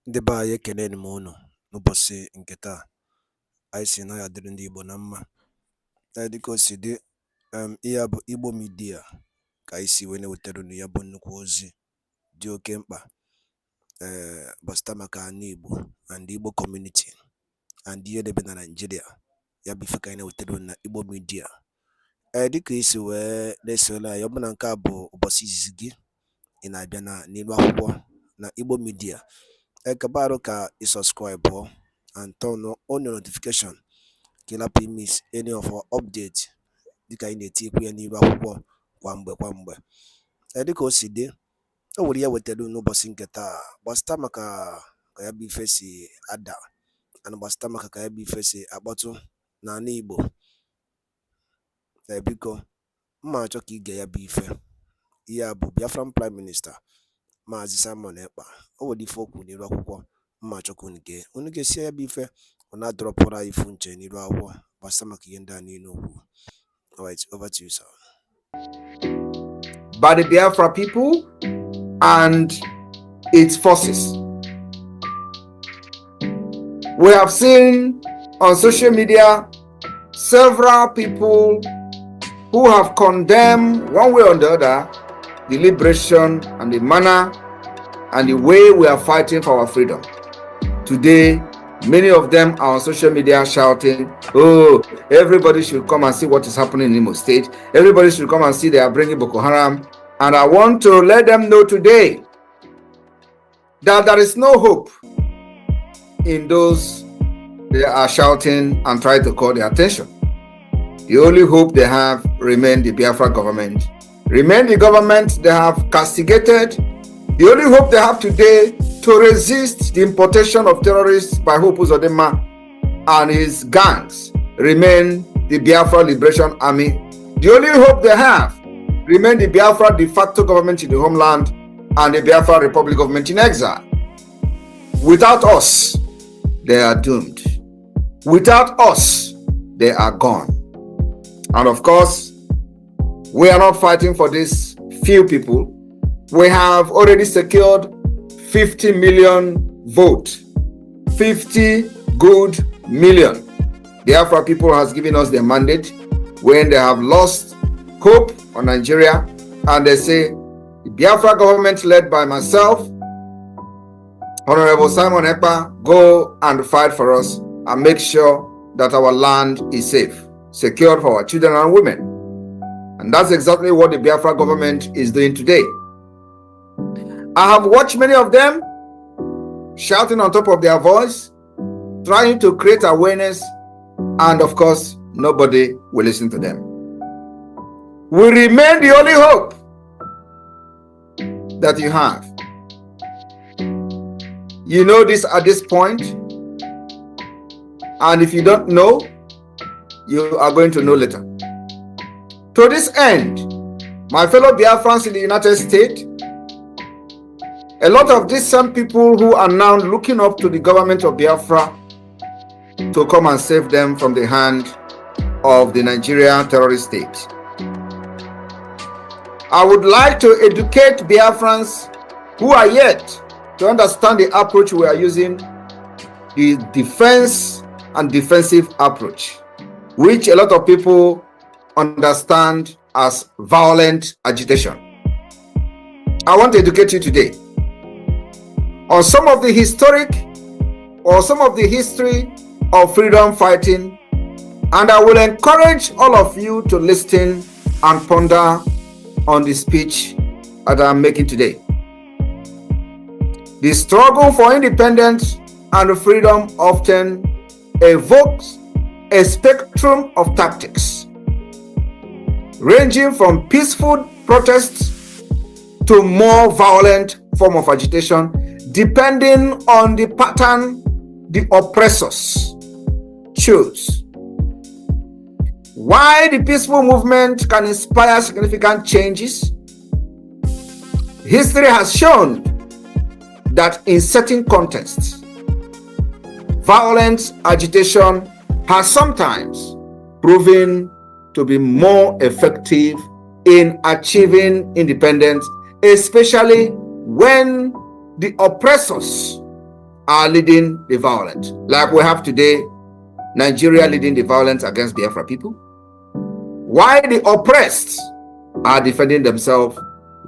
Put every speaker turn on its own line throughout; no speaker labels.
Ndị be anyị ekeneni m unu n'ụbọchị nke taa. Anyị sị na ya dịrị ndị Igbo na mma. Dịka o si dị, ihe a bụ Igbo Media ka anyị si wee na-ewetara unu ya bụ nnukwu ozi dị oke mkpa gbasịta maka ana Igbo and Igbo community and ihe debe na Nigeria. Ya bụ ife ka anyị na-ewetara unu na Igbo Media. Dịka isi wee na-esole anyị, ọ bụ na nke a bụ ụbọchị izizi gị ị na-abịa n'ilu akwụkwọ na Igbo Media, kabaru ka subscribe and turn on your notification ka ị lapụ miss any of our update dịka anyị na-etikwu ya n'ilu akwụkwọ kwa mgbe. Dịka o si dị, o nwere ya wetara n'ụbọchị nke taa gbasịta maka ka ya bụ ife si ada and gbasịta maka ka ya bụ ife si akpọtụ n'ala Igbo. Biko mma achọ ka ige ya bụ ife. Ihe a bụ Biafran Prime Minister MAZI Ekpa. O nwere ife okwu n'ilu akwụkwọ mma achọ ka unu ga-esi ya bụ ife ọ na-adọrọpụrụ anyị ifu nche n'ilu akwụkwọ gbasịta maka ihe ndị a niile okwu. Alright, over to you, sir.
By the Biafra people and its forces. We have seen on social media several people who have condemned one way or the other the liberation and the manner and the way we are fighting for our freedom. Today, many of them are on social media shouting, oh, everybody should come and see what is happening in Imo State. Everybody should come and see they are bringing Boko Haram. And I want to let them know today that there is no hope in those they are shouting and trying to call their attention. The only hope they have remain the Biafra government. Remain the government they have castigated. The only hope they have today to resist the importation of terrorists by Hope Uzodinma and his gangs remain the Biafra Liberation Army. The only hope they have remain the Biafra de facto government in the homeland and the Biafra Republic government in exile. Without us, they are doomed. Without us, they are gone. And of course, we are not fighting for these few people. We have already secured 50 million votes. 50 good million. The Biafra people has given us their mandate when they have lost hope on Nigeria, and they say the Biafra government led by myself, Honorable Simon Ekpa, go and fight for us and make sure that our land is safe, secured for our children and women. And that's exactly what the Biafra government is doing today. I have watched many of them shouting on top of their voice, trying to create awareness, and of course, nobody will listen to them. We remain the only hope that you have. You know this at this point, and if you don't know, you are going to know later. To this end, my fellow Biafrans in the United States, a lot of these same people who are now looking up to the government of Biafra to come and save them from the hand of the Nigerian terrorist state. I would like to educate Biafrans who are yet to understand the approach we are using, the defense and defensive approach, which a lot of people understand as violent agitation. I want to educate you today on some of the historic or some of the history of freedom fighting, and I will encourage all of you to listen and ponder on the speech that I'm making today. The struggle for independence and freedom often evokes a spectrum of tactics, ranging from peaceful protests to more violent form of agitation, depending on the pattern the oppressors choose. Why the peaceful movement can inspire significant changes, history has shown that in certain contexts, violent agitation has sometimes proven to be more effective in achieving independence, especially when the oppressors are leading the violence. Like we have today, Nigeria leading the violence against Biafra people, while the oppressed are defending themselves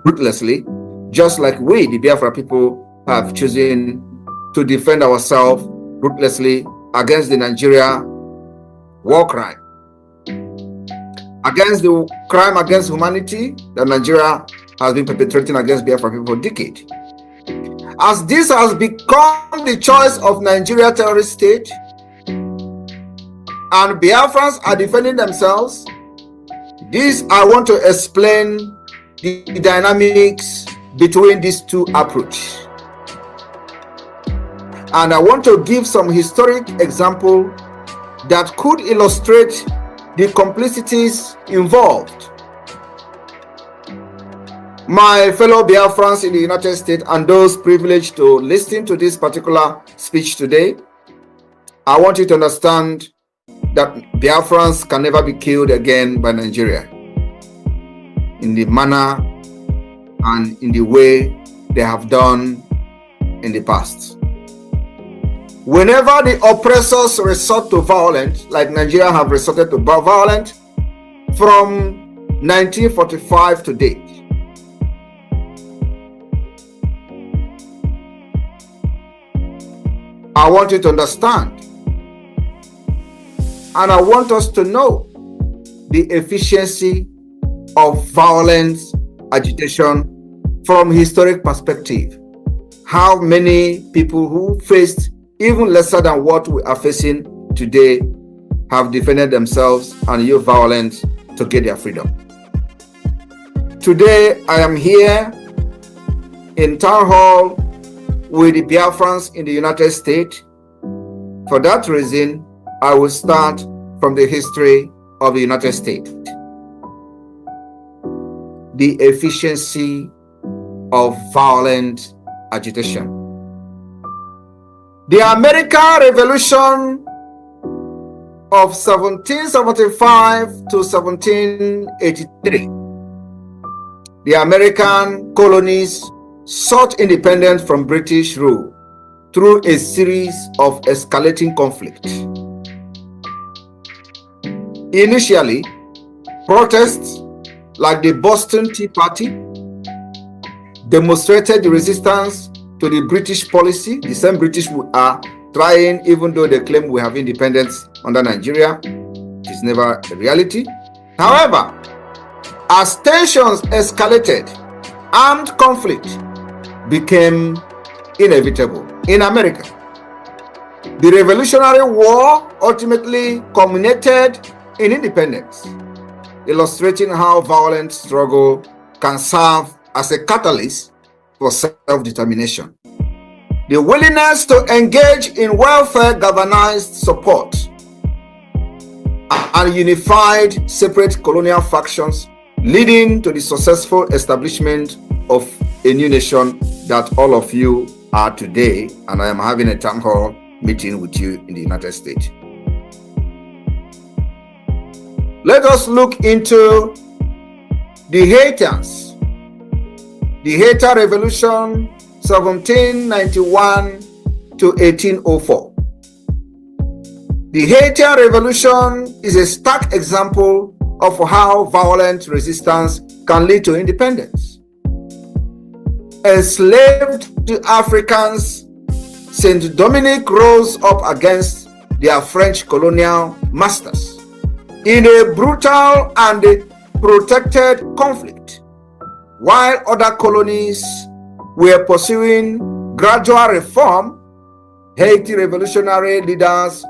ruthlessly, just like we, the Biafra people, have chosen to defend ourselves ruthlessly against the Nigeria war crime, against the crime against humanity that Nigeria has been perpetrating against Biafra people for decades. As this has become the choice of Nigeria terrorist state, and Biafrans are defending themselves, this I want to explain the dynamics between these two approaches. And I want to give some historic example that could illustrate the complicities involved. My fellow Biafrans in the United States and those privileged to listen to this particular speech today, I want you to understand that Biafrans can never be killed again by Nigeria in the manner and in the way they have done in the past. Whenever the oppressors resort to violence, like Nigeria have resorted to violence from 1945 to date, I want you to understand, and I want us to know the efficiency of violence agitation from historic perspective. How many people who faced even lesser than what we are facing today have defended themselves and used violence to get their freedom. Today, I am here in town hall with the Biafrans in the United States. For that reason, I will start from the history of the United States. The efficiency of violent agitation. The American Revolution of 1775 to 1783. The American colonies sought independence from British rule through a series of escalating conflicts. Initially, protests like the Boston Tea Party demonstrated the resistance to the British policy. The same British we are trying, even though they claim we have independence under Nigeria, it is never a reality. However, as tensions escalated, armed conflict became inevitable in America. The Revolutionary War ultimately culminated in independence, illustrating how violent struggle can serve as a catalyst for self-determination. The willingness to engage in welfare galvanized support and unified separate colonial factions, leading to the successful establishment of a new nation that all of you are today, and I am having a town hall meeting with you in the United States. Let us look into the Haitians. The Haitian Revolution 1791 to 1804. The Haitian Revolution is a stark example of how violent resistance can lead to independence. Enslaved Africans, Saint Dominic rose up against their French colonial masters in a brutal and protracted conflict, while other colonies were pursuing gradual reform. Haiti revolutionary leaders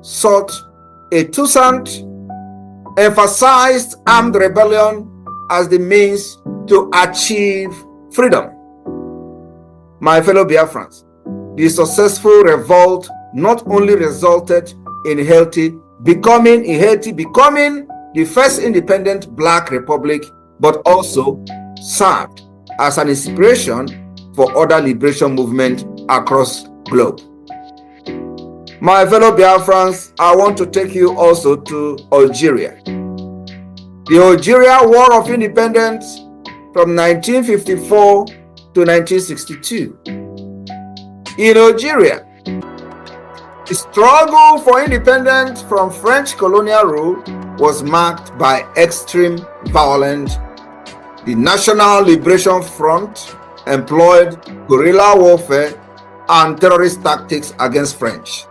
sought a Toussaint, emphasized armed rebellion as the means to achieve freedom. My fellow Biafrans, the successful revolt not only resulted in Haiti becoming the first independent Black republic, but also served as an inspiration for other liberation movements across the globe. My fellow Biafrans, I want to take you also to Algeria. The Algeria War of Independence from 1954 to 1962. In Algeria, the struggle for independence from French colonial rule was marked by extreme violence. The National Liberation Front employed guerrilla warfare and terrorist tactics against French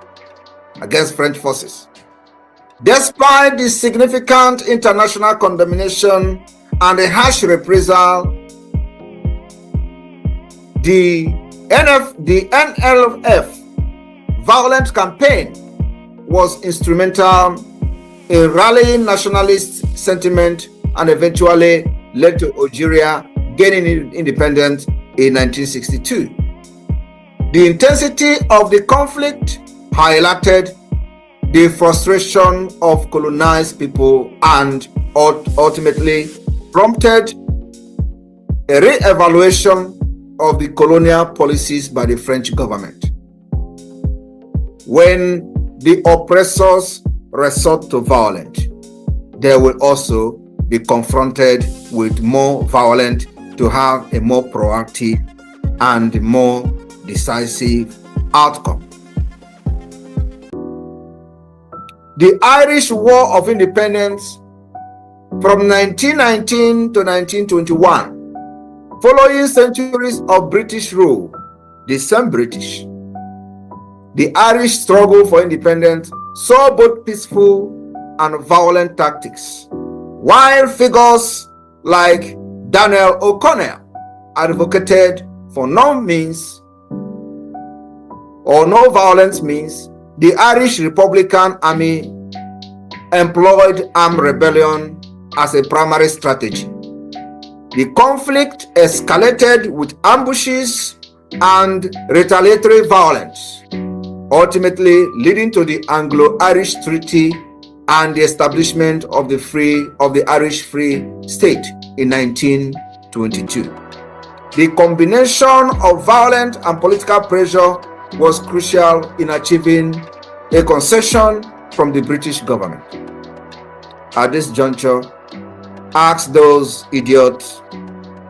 forces. Despite the significant international condemnation and the harsh reprisal, the NLF violent campaign was instrumental in rallying nationalist sentiment and eventually led to Algeria gaining independence in 1962. The intensity of the conflict highlighted the frustration of colonized people and ultimately prompted a re-evaluation of the colonial policies by the French government. When the oppressors resort to violence, they will also be confronted with more violence to have a more proactive and more decisive outcome. The Irish War of Independence from 1919 to 1921, following centuries of British rule, the same British, the Irish struggle for independence saw both peaceful and violent tactics, while figures like Daniel O'Connell advocated for no violence means. The Irish Republican Army employed armed rebellion as a primary strategy. The conflict escalated with ambushes and retaliatory violence, ultimately leading to the Anglo-Irish Treaty and the establishment of the Irish Free State in 1922. The combination of violent and political pressure was crucial in achieving a concession from the British government. At this juncture, ask those idiots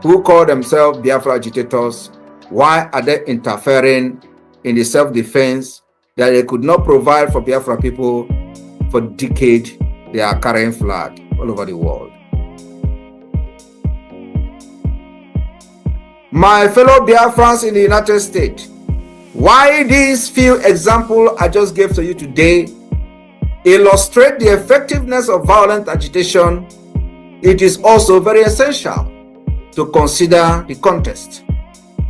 who call themselves Biafra agitators, why are they interfering in the self-defense that they could not provide for Biafra people for decades? They are carrying flag all over the world. My fellow Biafrans in the United States, why these few examples I just gave to you today illustrate the effectiveness of violent agitation, it is also very essential to consider the context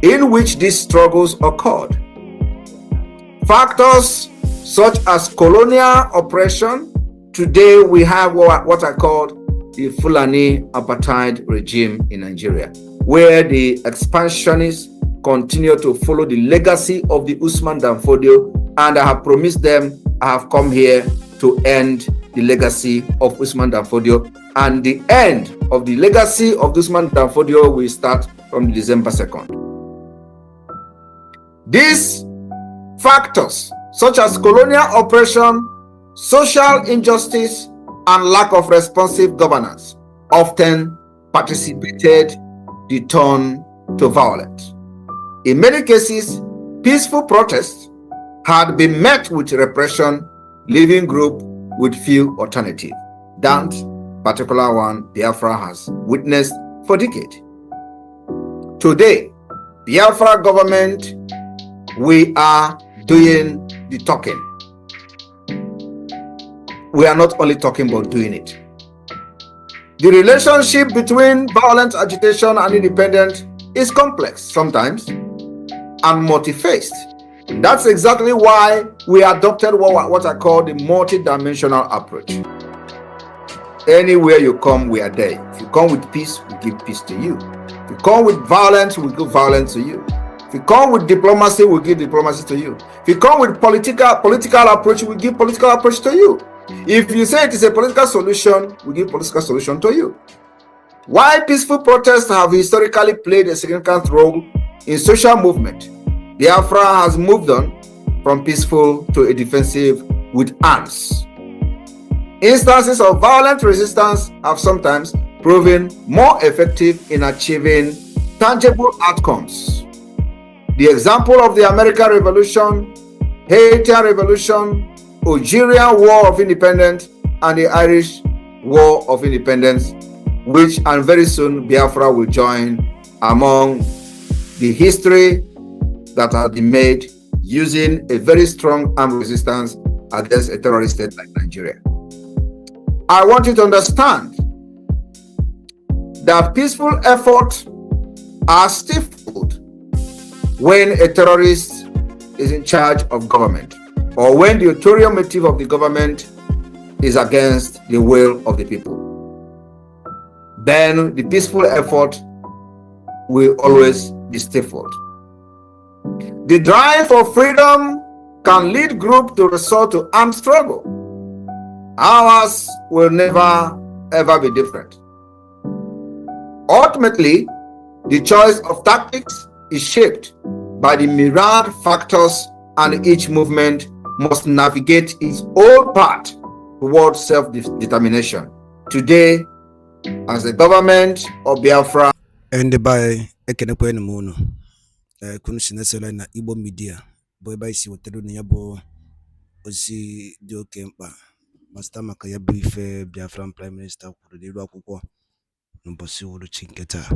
in which these struggles occurred. Factors such as colonial oppression. Today we have what I call the Fulani apartheid regime in Nigeria, where the expansionists continue to follow the legacy of the Usman Dan Fodio, and I have promised them I have come here to end the legacy of Usman Dan Fodio, and the end of the legacy of Usman Dan Fodio will start from December 2nd. These factors such as colonial oppression, social injustice, and lack of responsive governance often participated the turn to violence. In many cases, peaceful protests had been met with repression, leaving group with few alternatives. That particular one Biafra has witnessed for decades. Today, Biafra government, we are doing the talking. We are not only talking about doing it. The relationship between violent agitation and independence is complex sometimes and multi-faced. That's exactly why we adopted what I call the multi-dimensional approach. Anywhere you come, we are there. If you come with peace, we give peace to you. If you come with violence, we give violence to you. If you come with diplomacy, we give diplomacy to you. If you come with political approach, we give political approach to you. If you say it is a political solution, we give political solution to you. Why peaceful protests have historically played a significant role in social movement, Biafra has moved on from peaceful to a defensive with arms. Instances of violent resistance have sometimes proven more effective in achieving tangible outcomes. The example of the American Revolution, Haitian Revolution, Algerian War of Independence, and the Irish War of Independence, which and very soon Biafra will join among the history that has been made using a very strong armed resistance against a terrorist state like Nigeria. I want you to understand that peaceful efforts are stifled when a terrorist is in charge of government, or when the ulterior motive of the government is against the will of the people. Then the peaceful effort will always be stifled. The drive for freedom can lead groups to resort to armed struggle. Ours will never ever be different. Ultimately, the choice of tactics is shaped by the myriad factors, and each movement must navigate its own path towards self-determination. Today, as the government of Biafra,
and by ekenekwe muno kunu sinesela na Igbo media boy by isi wetara na ya bụ ozi dị oke mkpa gbasata maka ya bụ ife Biafran Prime Minister kwuru n'iru akwụkwọ n'ụbọchị uhuruchi nke taa.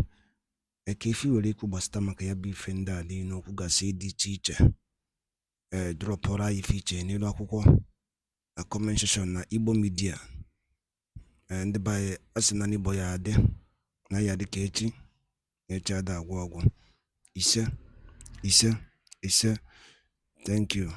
Eke ife were ikwu gbasata maka ya bụ ife ndị a niile okwu gasị dị iche iche dropụrụ anyị ife iche n'iru akwụkwọ na comment section na Igbo media. Ndị by asị na n'Igbo ya adị na ya dị ka echi ada agwụ ọgwụ ise. Thank you.